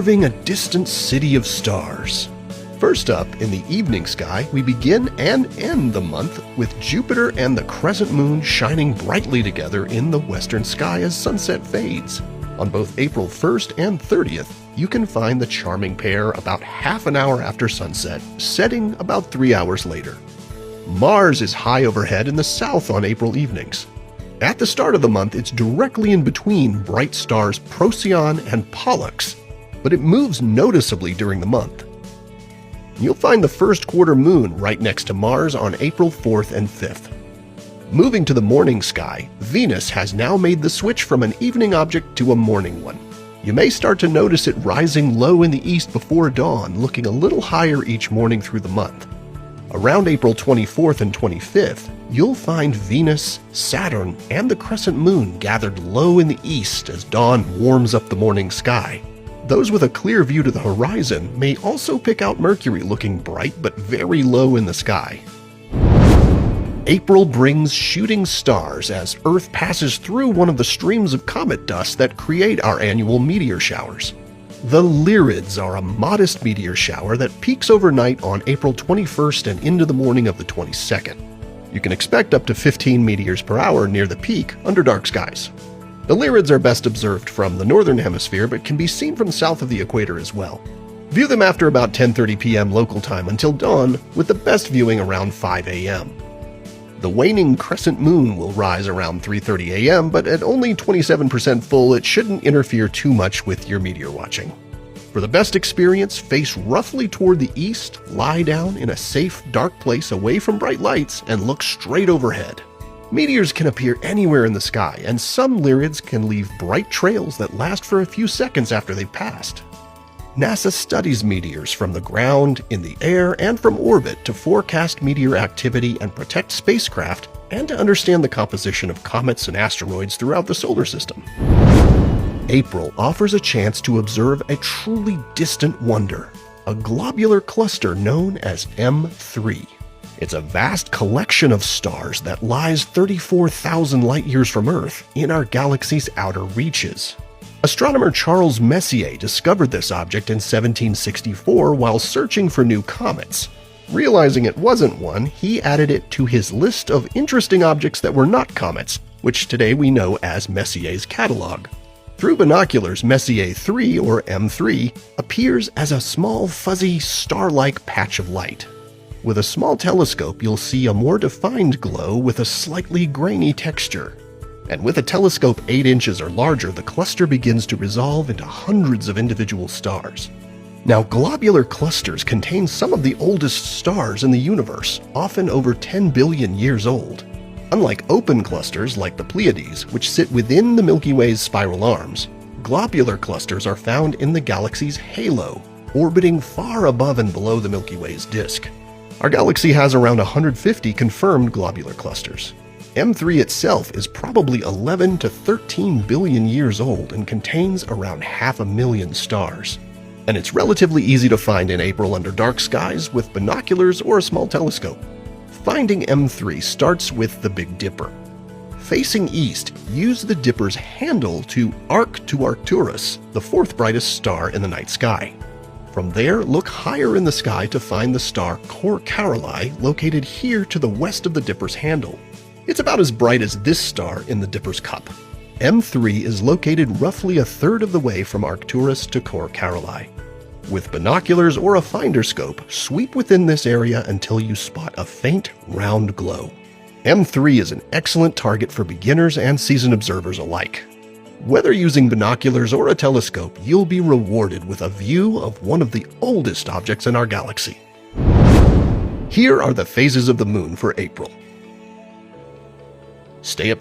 observing a distant city of stars. First up, in the evening sky, we begin and end the month with Jupiter and the crescent moon shining brightly together in the western sky as sunset fades. On both April 1st and 30th, you can find the charming pair about half an hour after sunset, setting about 3 hours later. Mars is high overhead in the south on April evenings. At the start of the month, it's directly in between bright stars Procyon and Pollux, but it moves noticeably during the month. You'll find the first quarter moon right next to Mars on April 4th and 5th. Moving to the morning sky, Venus has now made the switch from an evening object to a morning one. You may start to notice it rising low in the east before dawn, looking a little higher each morning through the month. Around April 24th and 25th, you'll find Venus, Saturn, and the crescent moon gathered low in the east as dawn warms up the morning sky. Those with a clear view to the horizon may also pick out Mercury looking bright but very low in the sky. April brings shooting stars as Earth passes through one of the streams of comet dust that create our annual meteor showers. The Lyrids are a modest meteor shower that peaks overnight on April 21st and into the morning of the 22nd. You can expect up to 15 meteors per hour near the peak under dark skies. The Lyrids are best observed from the northern hemisphere but can be seen from south of the equator as well. View them after about 10:30 p.m. local time until dawn, with the best viewing around 5 a.m. The waning crescent moon will rise around 3:30 a.m., but at only 27% full, it shouldn't interfere too much with your meteor watching. For the best experience, face roughly toward the east, lie down in a safe, dark place away from bright lights, and look straight overhead. Meteors can appear anywhere in the sky, and some Lyrids can leave bright trails that last for a few seconds after they've passed. NASA studies meteors from the ground, in the air, and from orbit to forecast meteor activity and protect spacecraft, and to understand the composition of comets and asteroids throughout the solar system. April offers a chance to observe a truly distant wonder, a globular cluster known as M3. It's a vast collection of stars that lies 34,000 light-years from Earth in our galaxy's outer reaches. Astronomer Charles Messier discovered this object in 1764 while searching for new comets. Realizing it wasn't one, he added it to his list of interesting objects that were not comets, which today we know as Messier's catalog. Through binoculars, Messier 3, or M3, appears as a small, fuzzy, star-like patch of light. With a small telescope, you'll see a more defined glow with a slightly grainy texture. And with a telescope 8 inches or larger, the cluster begins to resolve into hundreds of individual stars. Now, globular clusters contain some of the oldest stars in the universe, often over 10 billion years old. Unlike open clusters like the Pleiades, which sit within the Milky Way's spiral arms, globular clusters are found in the galaxy's halo, orbiting far above and below the Milky Way's disk. Our galaxy has around 150 confirmed globular clusters. M3 itself is probably 11 to 13 billion years old and contains around 500,000 stars. And it's relatively easy to find in April under dark skies with binoculars or a small telescope. Finding M3 starts with the Big Dipper. Facing east, use the dipper's handle to arc to Arcturus, the fourth brightest star in the night sky. From there, look higher in the sky to find the star Cor Caroli, located here to the west of the dipper's handle. It's about as bright as this star in the Dipper's cup. M3 is located roughly a third of the way from Arcturus to Cor Caroli. With binoculars or a finder scope, sweep within this area until you spot a faint, round glow. M3 is an excellent target for beginners and seasoned observers alike. Whether using binoculars or a telescope, you'll be rewarded with a view of one of the oldest objects in our galaxy. Here are the phases of the moon for April. Stay up to